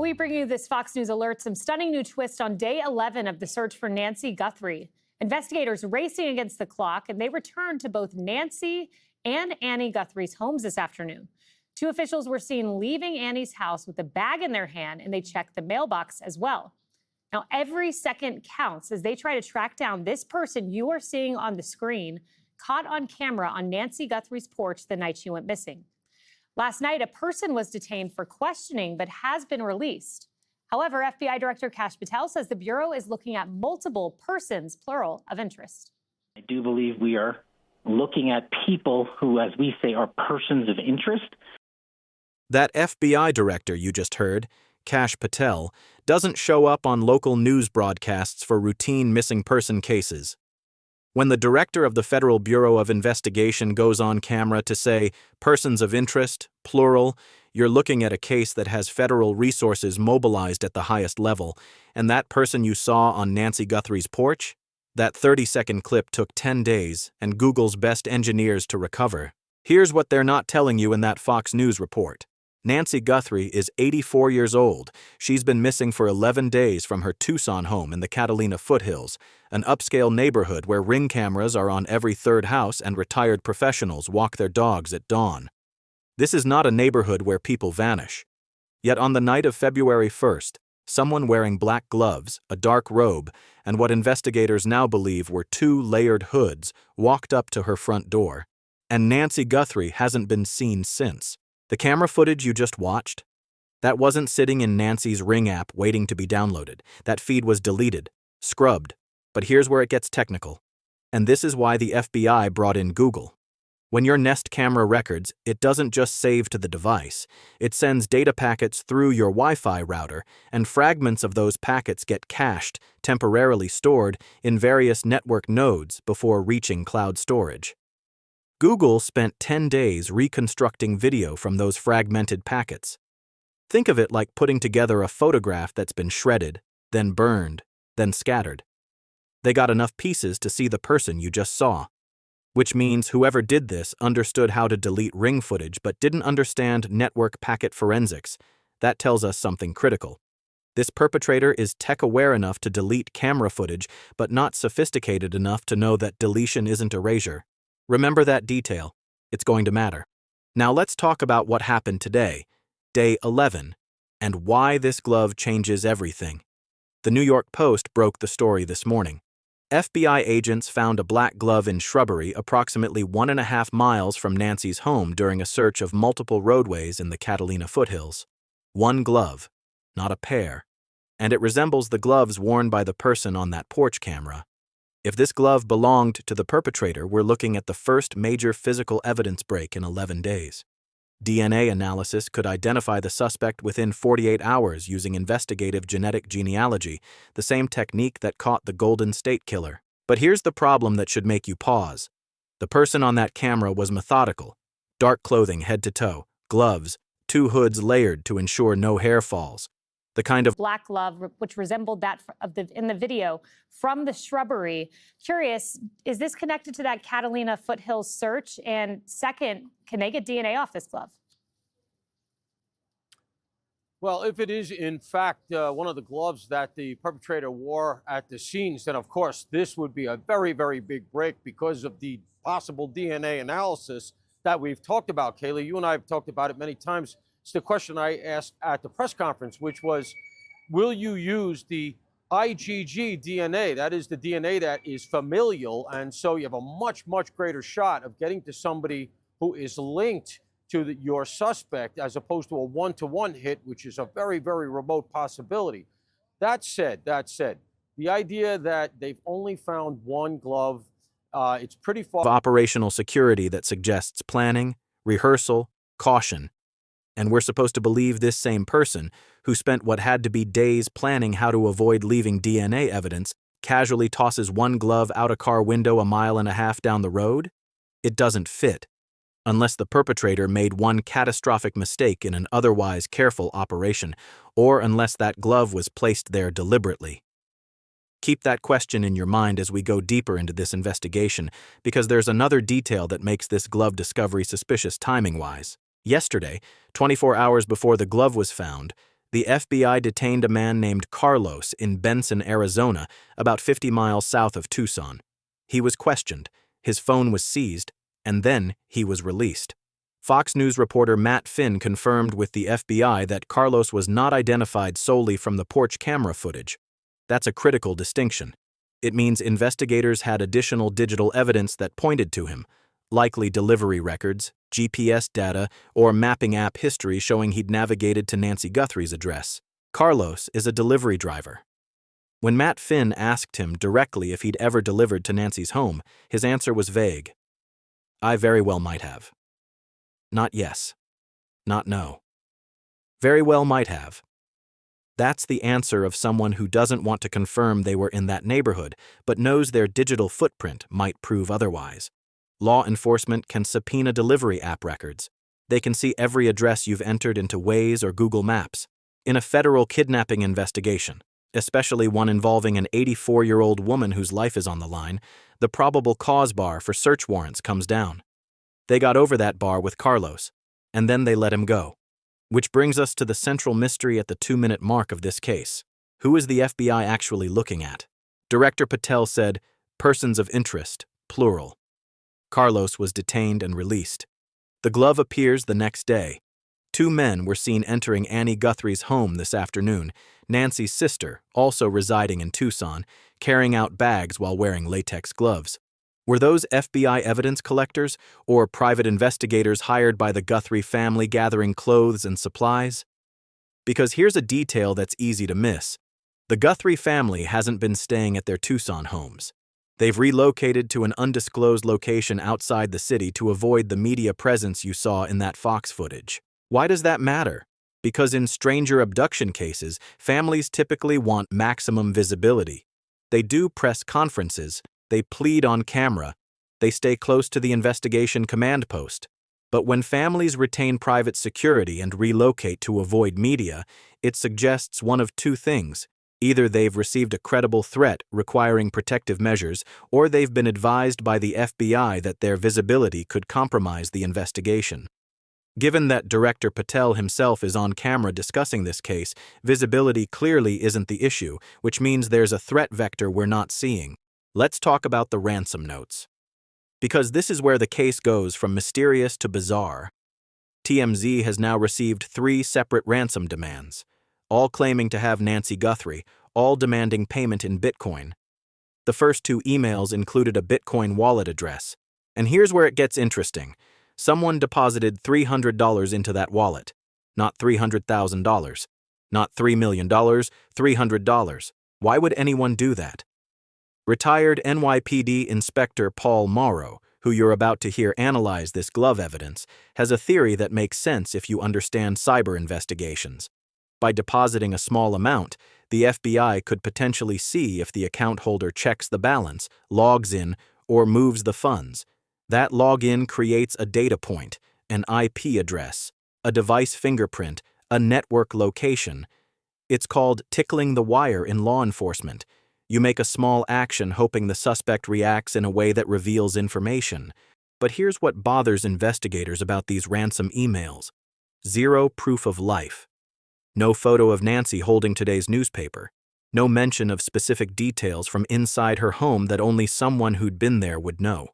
We bring you this Fox News alert, some stunning new twist on day 11 of the search for Nancy Guthrie. Investigators racing against the clock, and they returned to both Nancy and Annie Guthrie's homes this afternoon. Two officials were seen leaving Annie's house with a bag in their hand, and they checked the mailbox as well. Now, every second counts as they try to track down this person you are seeing on the screen, caught on camera on Nancy Guthrie's porch the night she went missing. Last night, a person was detained for questioning but has been released. However, FBI Director Kash Patel says the Bureau is looking at multiple persons, plural, of interest. I do believe we are looking at people who, as we say, are persons of interest. That FBI director you just heard, Kash Patel, doesn't show up on local news broadcasts for routine missing person cases. When the director of the Federal Bureau of Investigation goes on camera to say, persons of interest, plural, you're looking at a case that has federal resources mobilized at the highest level, and that person you saw on Nancy Guthrie's porch? That 30-second clip took 10 days and Google's best engineers to recover. Here's what they're not telling you in that Fox News report. Nancy Guthrie is 84 years old. She's been missing for 11 days from her Tucson home in the Catalina foothills, an upscale neighborhood where ring cameras are on every third house and retired professionals walk their dogs at dawn. This is not a neighborhood where people vanish. Yet on the night of February 1st, someone wearing black gloves, a dark robe, and what investigators now believe were two layered hoods walked up to her front door. And Nancy Guthrie hasn't been seen since. The camera footage you just watched? That wasn't sitting in Nancy's Ring app waiting to be downloaded. That feed was deleted, scrubbed. But here's where it gets technical. And this is why the FBI brought in Google. When your Nest camera records, it doesn't just save to the device. It sends data packets through your Wi-Fi router, and fragments of those packets get cached, temporarily stored, in various network nodes before reaching cloud storage. Google spent 10 days reconstructing video from those fragmented packets. Think of it like putting together a photograph that's been shredded, then burned, then scattered. They got enough pieces to see the person you just saw, which means whoever did this understood how to delete Ring footage but didn't understand network packet forensics. That tells us something critical. This perpetrator is tech-aware enough to delete camera footage, but not sophisticated enough to know that deletion isn't erasure. Remember that detail. It's going to matter. Now let's talk about what happened today, day 11, and why this glove changes everything. The New York Post broke the story this morning. FBI agents found a black glove in shrubbery approximately 1.5 miles from Nancy's home during a search of multiple roadways in the Catalina foothills. One glove, not a pair. And it resembles the gloves worn by the person on that porch camera. If this glove belonged to the perpetrator, we're looking at the first major physical evidence break in 11 days. DNA analysis could identify the suspect within 48 hours using investigative genetic genealogy, the same technique that caught the Golden State Killer. But here's the problem that should make you pause. The person on that camera was methodical. Dark clothing head to toe, gloves, two hoods layered to ensure no hair falls. The kind of black glove, which resembled that in the video from the shrubbery. Curious, is this connected to that Catalina foothills search? And second, can they get DNA off this glove? Well, if it is, in fact, one of the gloves that the perpetrator wore at the scenes, then, of course, this would be a very, very big break because of the possible DNA analysis that we've talked about, Kaylee. You and I have talked about it many times. It's the question I asked at the press conference, which was, will you use the IgG DNA? That is the DNA that is familial, and so you have a much, much greater shot of getting to somebody who is linked to your suspect as opposed to a one-to-one hit, which is a very, very remote possibility. That said, the idea that they've only found one glove, it's pretty far. Operational security that suggests planning, rehearsal, caution. And we're supposed to believe this same person, who spent what had to be days planning how to avoid leaving DNA evidence, casually tosses one glove out a car window 1.5 miles down the road? It doesn't fit. Unless the perpetrator made one catastrophic mistake in an otherwise careful operation, or unless that glove was placed there deliberately. Keep that question in your mind as we go deeper into this investigation, because there's another detail that makes this glove discovery suspicious timing-wise. Yesterday, 24 hours before the glove was found, The FBI detained a man named Carlos in Benson, Arizona, about 50 miles south of Tucson. He was questioned, his phone was seized, and then he was released. Fox News reporter Matt Finn confirmed with the FBI that Carlos was not identified solely from the porch camera footage. That's a critical distinction. It means investigators had additional digital evidence that pointed to him, likely delivery records, GPS data, or mapping app history showing he'd navigated to Nancy Guthrie's address. Carlos is a delivery driver. When Matt Finn asked him directly if he'd ever delivered to Nancy's home, his answer was vague. I very well might have. Not yes. Not no. Very well might have. That's the answer of someone who doesn't want to confirm they were in that neighborhood, but knows their digital footprint might prove otherwise. Law enforcement can subpoena delivery app records. They can see every address you've entered into Waze or Google Maps. In a federal kidnapping investigation, especially one involving an 84-year-old woman whose life is on the line, the probable cause bar for search warrants comes down. They got over that bar with Carlos, and then they let him go. Which brings us to the central mystery at the 2-minute mark of this case. Who is the FBI actually looking at? Director Patel said, persons of interest, plural. Carlos was detained and released. The glove appears the next day. 2 men were seen entering Annie Guthrie's home this afternoon, Nancy's sister, also residing in Tucson, carrying out bags while wearing latex gloves. Were those FBI evidence collectors or private investigators hired by the Guthrie family gathering clothes and supplies? Because here's a detail that's easy to miss. The Guthrie family hasn't been staying at their Tucson homes. They've relocated to an undisclosed location outside the city to avoid the media presence you saw in that Fox footage. Why does that matter? Because in stranger abduction cases, families typically want maximum visibility. They do press conferences, they plead on camera, they stay close to the investigation command post. But when families retain private security and relocate to avoid media, it suggests one of 2 things. Either they've received a credible threat requiring protective measures, or they've been advised by the FBI that their visibility could compromise the investigation. Given that Director Patel himself is on camera discussing this case, visibility clearly isn't the issue, which means there's a threat vector we're not seeing. Let's talk about the ransom notes. Because this is where the case goes from mysterious to bizarre. TMZ has now received 3 separate ransom demands, all claiming to have Nancy Guthrie, all demanding payment in Bitcoin. The first 2 emails included a Bitcoin wallet address. And here's where it gets interesting. Someone deposited $300 into that wallet. Not $300,000. Not $3 million, $300. Why would anyone do that? Retired NYPD Inspector Paul Morrow, who you're about to hear analyze this glove evidence, has a theory that makes sense if you understand cyber investigations. By depositing a small amount, the FBI could potentially see if the account holder checks the balance, logs in, or moves the funds. That login creates a data point, an IP address, a device fingerprint, a network location. It's called tickling the wire in law enforcement. You make a small action hoping the suspect reacts in a way that reveals information. But here's what bothers investigators about these ransom emails. 0 proof of life. No photo of Nancy holding today's newspaper. No mention of specific details from inside her home that only someone who'd been there would know.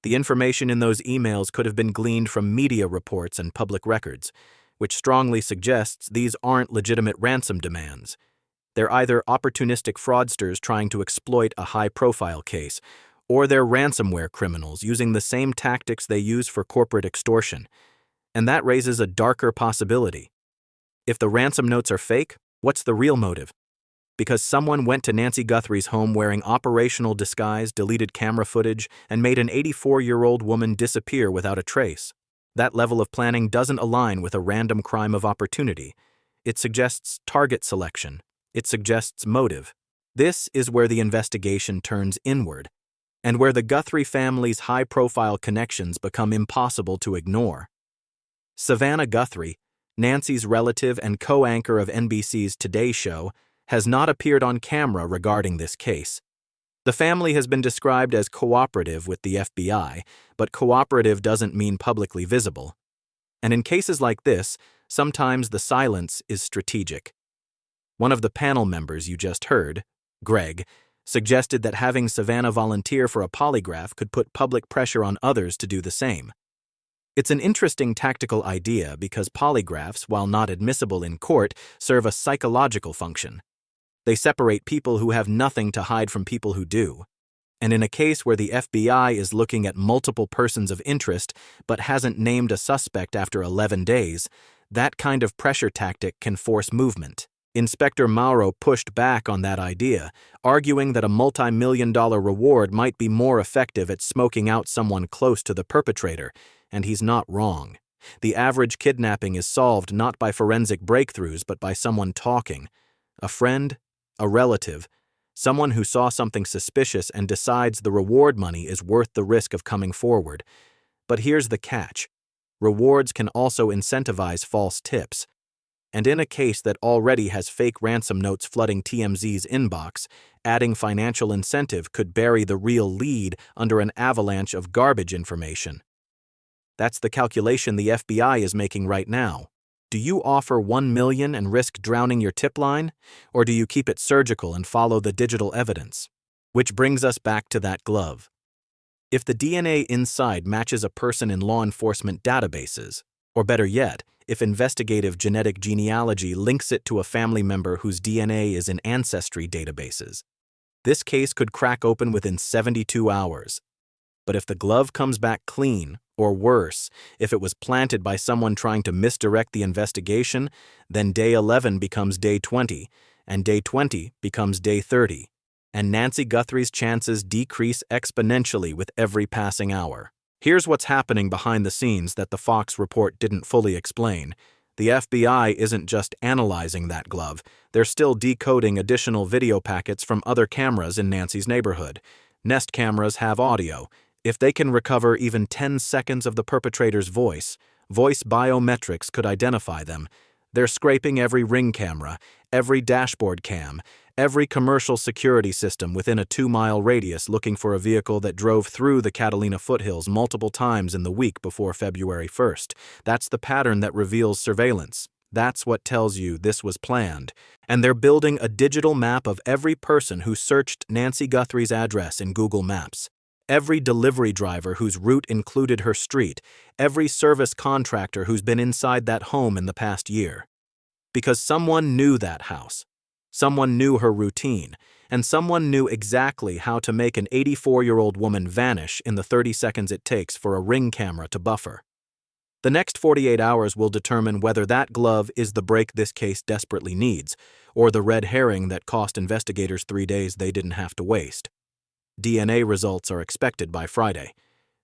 The information in those emails could have been gleaned from media reports and public records, which strongly suggests these aren't legitimate ransom demands. They're either opportunistic fraudsters trying to exploit a high-profile case, or they're ransomware criminals using the same tactics they use for corporate extortion. And that raises a darker possibility. If the ransom notes are fake, what's the real motive? Because someone went to Nancy Guthrie's home wearing operational disguise, deleted camera footage, and made an 84-year-old woman disappear without a trace. That level of planning doesn't align with a random crime of opportunity. It suggests target selection. It suggests motive. This is where the investigation turns inward, and where the Guthrie family's high-profile connections become impossible to ignore. Savannah Guthrie, Nancy's relative and co-anchor of NBC's Today Show, has not appeared on camera regarding this case. The family has been described as cooperative with the FBI, but cooperative doesn't mean publicly visible. And in cases like this, Sometimes the silence is strategic. One of the panel members you just heard, Greg, suggested that having Savannah volunteer for a polygraph could put public pressure on others to do the same. It's an interesting tactical idea because polygraphs, while not admissible in court, serve a psychological function. They separate people who have nothing to hide from people who do. And in a case where the FBI is looking at multiple persons of interest but hasn't named a suspect after 11 days, that kind of pressure tactic can force movement. Inspector Mauro pushed back on that idea, arguing that a multi-million-dollar reward might be more effective at smoking out someone close to the perpetrator, and he's not wrong. The average kidnapping is solved not by forensic breakthroughs but by someone talking. A friend, a relative, someone who saw something suspicious and decides the reward money is worth the risk of coming forward. But here's the catch. Rewards can also incentivize false tips. And in a case that already has fake ransom notes flooding TMZ's inbox, adding financial incentive could bury the real lead under an avalanche of garbage information. That's the calculation the FBI is making right now. Do you offer $1 million and risk drowning your tip line, or do you keep it surgical and follow the digital evidence? Which brings us back to that glove. If the DNA inside matches a person in law enforcement databases, or better yet, if investigative genetic genealogy links it to a family member whose DNA is in ancestry databases, this case could crack open within 72 hours. But if the glove comes back clean, or worse, if it was planted by someone trying to misdirect the investigation, then day 11 becomes day 20, and day 20 becomes day 30, and Nancy Guthrie's chances decrease exponentially with every passing hour. Here's what's happening behind the scenes that the Fox report didn't fully explain. The FBI isn't just analyzing that glove, they're still decoding additional video packets from other cameras in Nancy's neighborhood. Nest cameras have audio. If they can recover even 10 seconds of the perpetrator's voice biometrics could identify them. They're scraping every ring camera, every dashboard cam, every commercial security system within a 2-mile radius looking for a vehicle that drove through the Catalina foothills multiple times in the week before February 1st. That's the pattern that reveals surveillance. That's what tells you this was planned. And they're building a digital map of every person who searched Nancy Guthrie's address in Google Maps. Every delivery driver whose route included her street, every service contractor who's been inside that home in the past year. Because someone knew that house. Someone knew her routine, and someone knew exactly how to make an 84-year-old woman vanish in the 30 seconds it takes for a ring camera to buffer. The next 48 hours will determine whether that glove is the break this case desperately needs, or the red herring that cost investigators 3 days they didn't have to waste. DNA results are expected by Friday.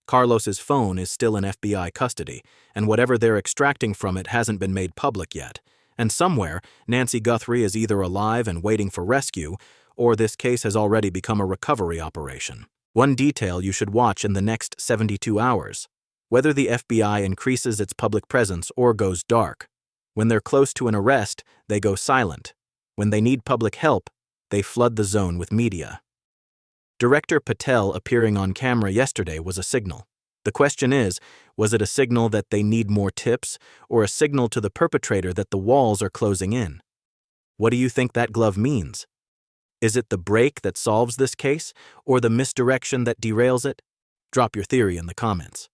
Carlos's phone is still in FBI custody, and whatever they're extracting from it hasn't been made public yet. And somewhere, Nancy Guthrie is either alive and waiting for rescue, or this case has already become a recovery operation. One detail you should watch in the next 72 hours. Whether the FBI increases its public presence or goes dark. When they're close to an arrest, they go silent. When they need public help, they flood the zone with media. Director Patel appearing on camera yesterday was a signal. The question is, was it a signal that they need more tips, or a signal to the perpetrator that the walls are closing in? What do you think that glove means? Is it the break that solves this case, or the misdirection that derails it? Drop your theory in the comments.